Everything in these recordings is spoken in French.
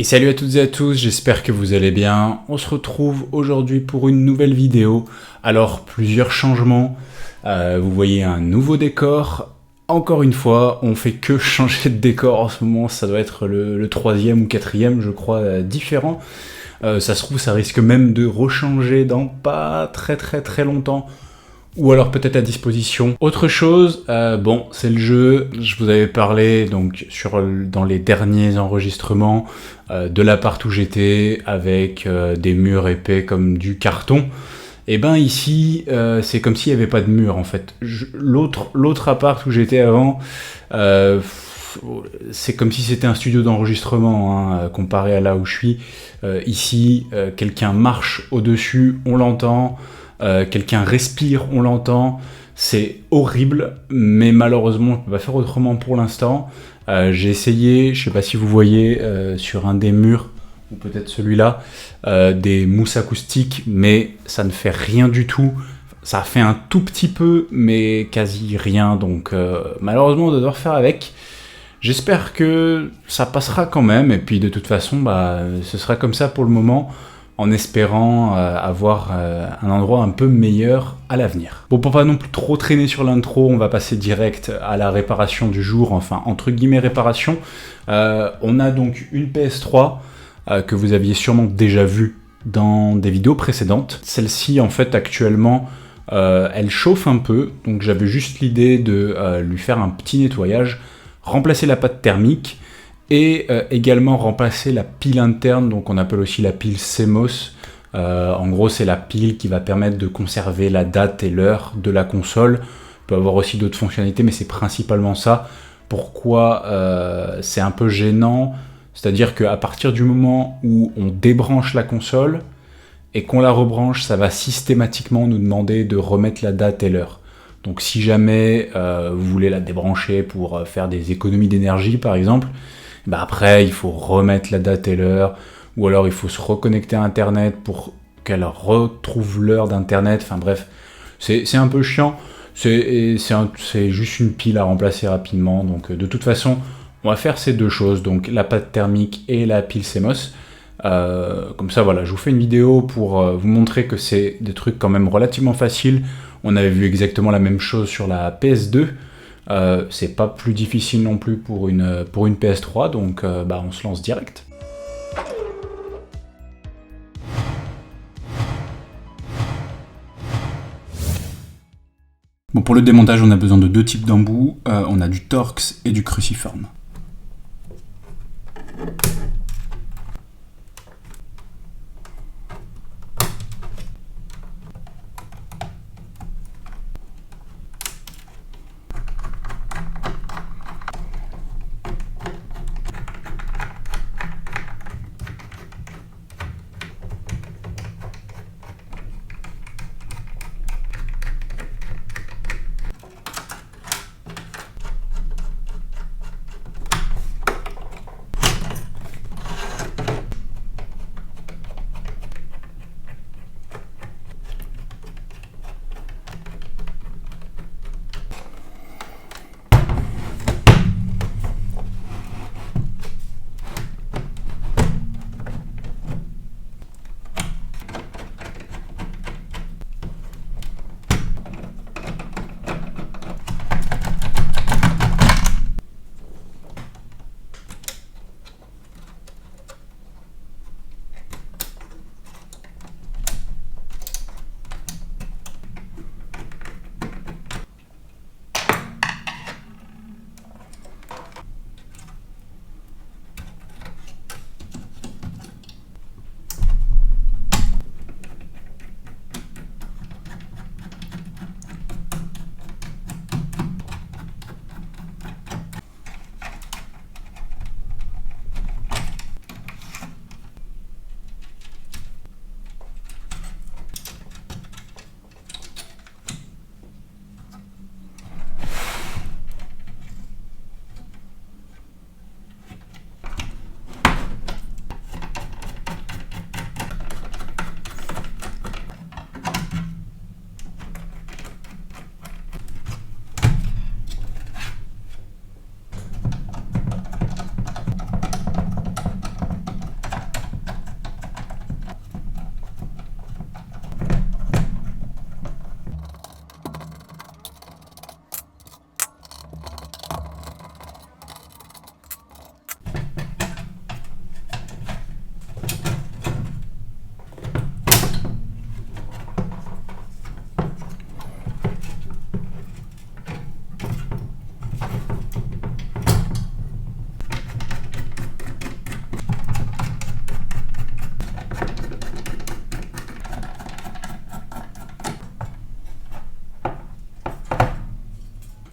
Et salut à toutes et à tous, j'espère que vous allez bien. On se retrouve aujourd'hui pour une nouvelle vidéo. Alors, plusieurs changements. Vous voyez un nouveau décor. Encore une fois, on fait que changer de décor en ce moment. Ça doit être le troisième ou quatrième, je crois, différent. Ça se trouve, ça risque même de rechanger dans pas très longtemps. Ou alors peut-être à disposition. Autre chose, bon, c'est le jeu. Je vous avais parlé donc dans les derniers enregistrements de l'appart où j'étais avec des murs épais comme du carton. Et ben ici, c'est comme s'il n'y avait pas de mur en fait. L'autre appart où j'étais avant, c'est comme si c'était un studio d'enregistrement hein, comparé à là où je suis. Ici, quelqu'un marche au-dessus, on l'entend. Quelqu'un respire, on l'entend, c'est horrible, mais malheureusement, je ne peux pas faire autrement pour l'instant. J'ai essayé, je ne sais pas si vous voyez, sur un des murs, ou peut-être celui-là, des mousses acoustiques, mais ça ne fait rien du tout. Ça fait un tout petit peu, mais quasi rien, donc malheureusement, on doit devoir faire avec. J'espère que ça passera quand même, et puis de toute façon, ce sera comme ça pour le moment, en espérant avoir un endroit un peu meilleur à l'avenir. Bon, pour pas non plus trop traîner sur l'intro, on va passer direct à la réparation du jour, enfin entre guillemets réparation. On a donc une PS3 que vous aviez sûrement déjà vue dans des vidéos précédentes. Celle-ci, en fait, actuellement, elle chauffe un peu, donc j'avais juste l'idée de lui faire un petit nettoyage, remplacer la pâte thermique, et également remplacer la pile interne, donc on appelle aussi la pile CMOS. En gros, c'est la pile qui va permettre de conserver la date et l'heure de la console. Il peut avoir aussi d'autres fonctionnalités, mais c'est principalement ça. Pourquoi c'est un peu gênant? C'est-à-dire qu'à partir du moment où on débranche la console et qu'on la rebranche, ça va systématiquement nous demander de remettre la date et l'heure. Donc si jamais vous voulez la débrancher pour faire des économies d'énergie, par exemple, après, il faut remettre la date et l'heure, ou alors il faut se reconnecter à Internet pour qu'elle retrouve l'heure d'Internet. Enfin bref, c'est un peu chiant. C'est juste une pile à remplacer rapidement. Donc de toute façon, on va faire ces deux choses, donc la pâte thermique et la pile CMOS. Comme ça, voilà, je vous fais une vidéo pour vous montrer que c'est des trucs quand même relativement faciles. On avait vu exactement la même chose sur la PS2. C'est pas plus difficile non plus pour une PS3, donc on se lance direct. Bon, pour le démontage, on a besoin de deux types d'embouts. On a du Torx et du cruciforme.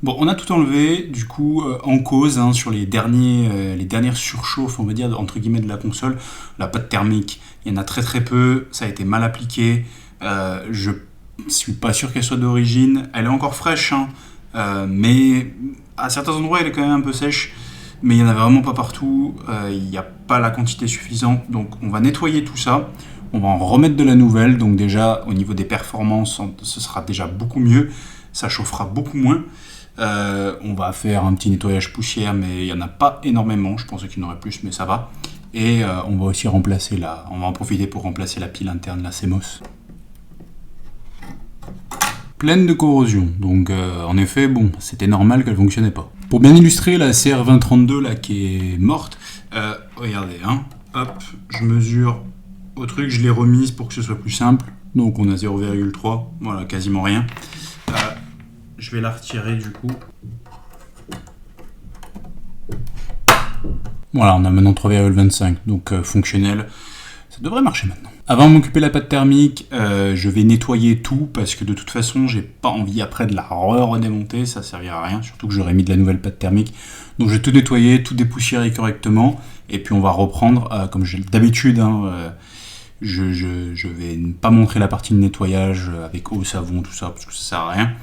Bon, on a tout enlevé, du coup, en cause, hein, sur les dernières surchauffes, on va dire, entre guillemets, de la console. La pâte thermique, il y en a très très peu, ça a été mal appliqué. Je suis pas sûr qu'elle soit d'origine. Elle est encore fraîche, hein, mais à certains endroits, elle est quand même un peu sèche. Mais il n'y en a vraiment pas partout, il n'y a pas la quantité suffisante. Donc on va nettoyer tout ça. On va en remettre de la nouvelle. Donc déjà, au niveau des performances, ce sera déjà beaucoup mieux. Ça chauffera beaucoup moins. On va faire un petit nettoyage poussière, mais il n'y en a pas énormément. Je pensais qu'il y en aurait plus, mais ça va. Et on va aussi on va en profiter pour remplacer la pile interne, la CMOS. Pleine de corrosion, donc en effet, bon, c'était normal qu'elle fonctionnait pas. Pour bien illustrer la CR2032 là qui est morte, regardez, hein, hop, je mesure au truc, je l'ai remise pour que ce soit plus simple. Donc on a 0,3, voilà, quasiment rien. Je vais la retirer du coup. Voilà, on a maintenant 3,25, donc fonctionnel. Ça devrait marcher maintenant. Avant de m'occuper de la pâte thermique, je vais nettoyer tout parce que de toute façon, j'ai pas envie après de la redémonter, ça servira à rien, surtout que j'aurais mis de la nouvelle pâte thermique. Donc je vais tout nettoyer, tout dépoussiérer correctement, et puis on va reprendre, comme j'ai d'habitude, hein, je vais pas montrer la partie de nettoyage avec eau, savon, tout ça, parce que ça sert à rien.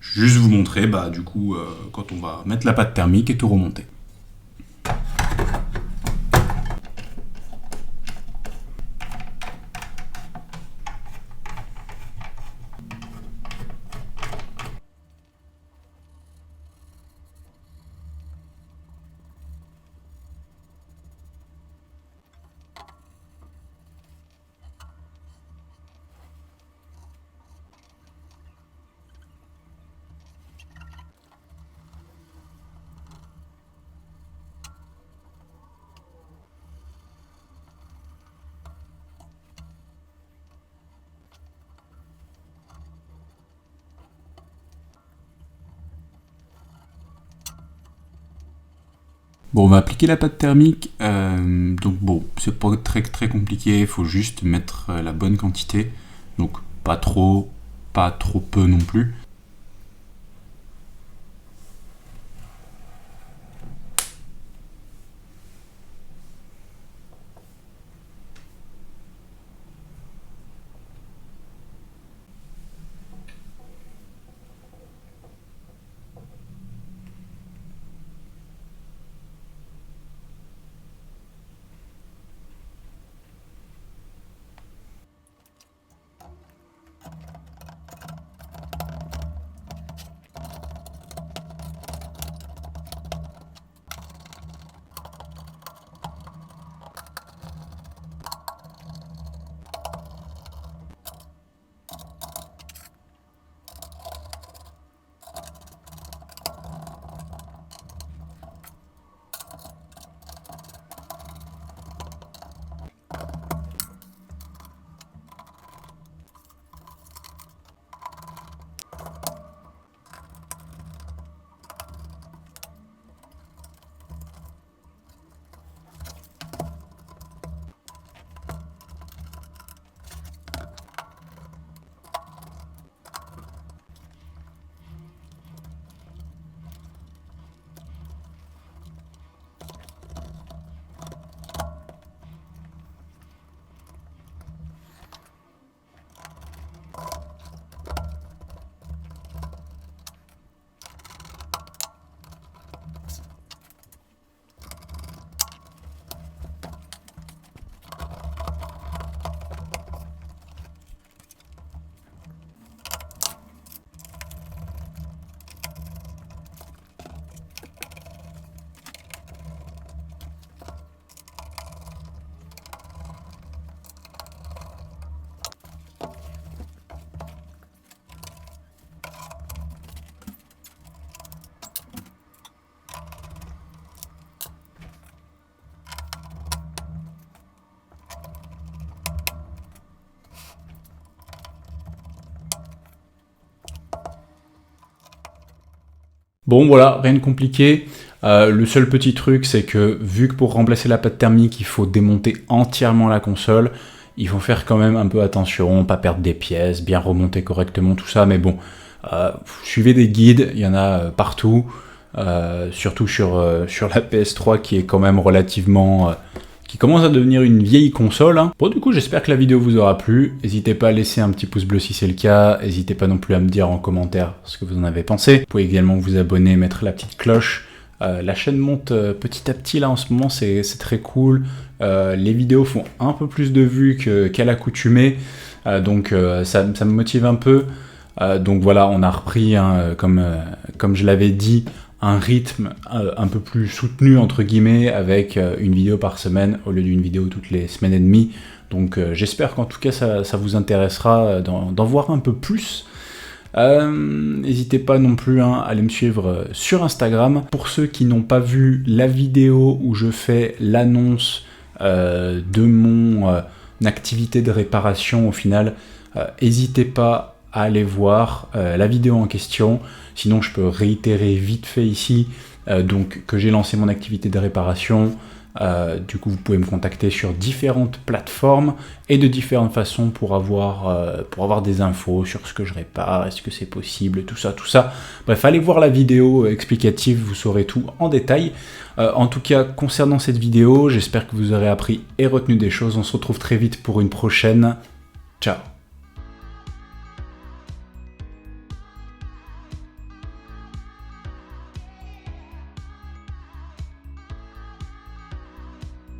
Juste vous montrer, du coup, quand on va mettre la pâte thermique et tout remonter. Bon, on va appliquer la pâte thermique, donc bon, c'est pas très très compliqué, il faut juste mettre la bonne quantité, donc pas trop peu non plus. Bon voilà, rien de compliqué. Le seul petit truc, c'est que vu que pour remplacer la pâte thermique, il faut démonter entièrement la console, il faut faire quand même un peu attention, pas perdre des pièces, bien remonter correctement tout ça, mais bon, Suivez des guides, il y en a partout, surtout sur la PS3 qui est quand même relativement... qui commence à devenir une vieille console. Hein. Bon, du coup, j'espère que la vidéo vous aura plu. N'hésitez pas à laisser un petit pouce bleu si c'est le cas. N'hésitez pas non plus à me dire en commentaire ce que vous en avez pensé. Vous pouvez également vous abonner, mettre la petite cloche. La chaîne monte petit à petit là en ce moment, c'est très cool. Les vidéos font un peu plus de vues qu'à l'accoutumée, donc ça me motive un peu. Donc voilà, on a repris, hein, comme je l'avais dit, un rythme un peu plus soutenu entre guillemets, avec une vidéo par semaine au lieu d'une vidéo toutes les semaines et demie. Donc j'espère qu'en tout cas ça vous intéressera d'en voir un peu plus. N'hésitez pas non plus à aller me suivre sur Instagram. Pour ceux qui n'ont pas vu la vidéo où je fais l'annonce de mon activité de réparation au final, n'hésitez pas à aller voir la vidéo en question. Sinon je peux réitérer vite fait ici donc que j'ai lancé mon activité de réparation. Du coup vous pouvez me contacter sur différentes plateformes et de différentes façons pour avoir des infos sur ce que je répare, est-ce que c'est possible, tout ça. Bref, allez voir la vidéo explicative, vous saurez tout en détail. En tout cas, concernant cette vidéo, j'espère que vous aurez appris et retenu des choses. On se retrouve très vite pour une prochaine. Ciao.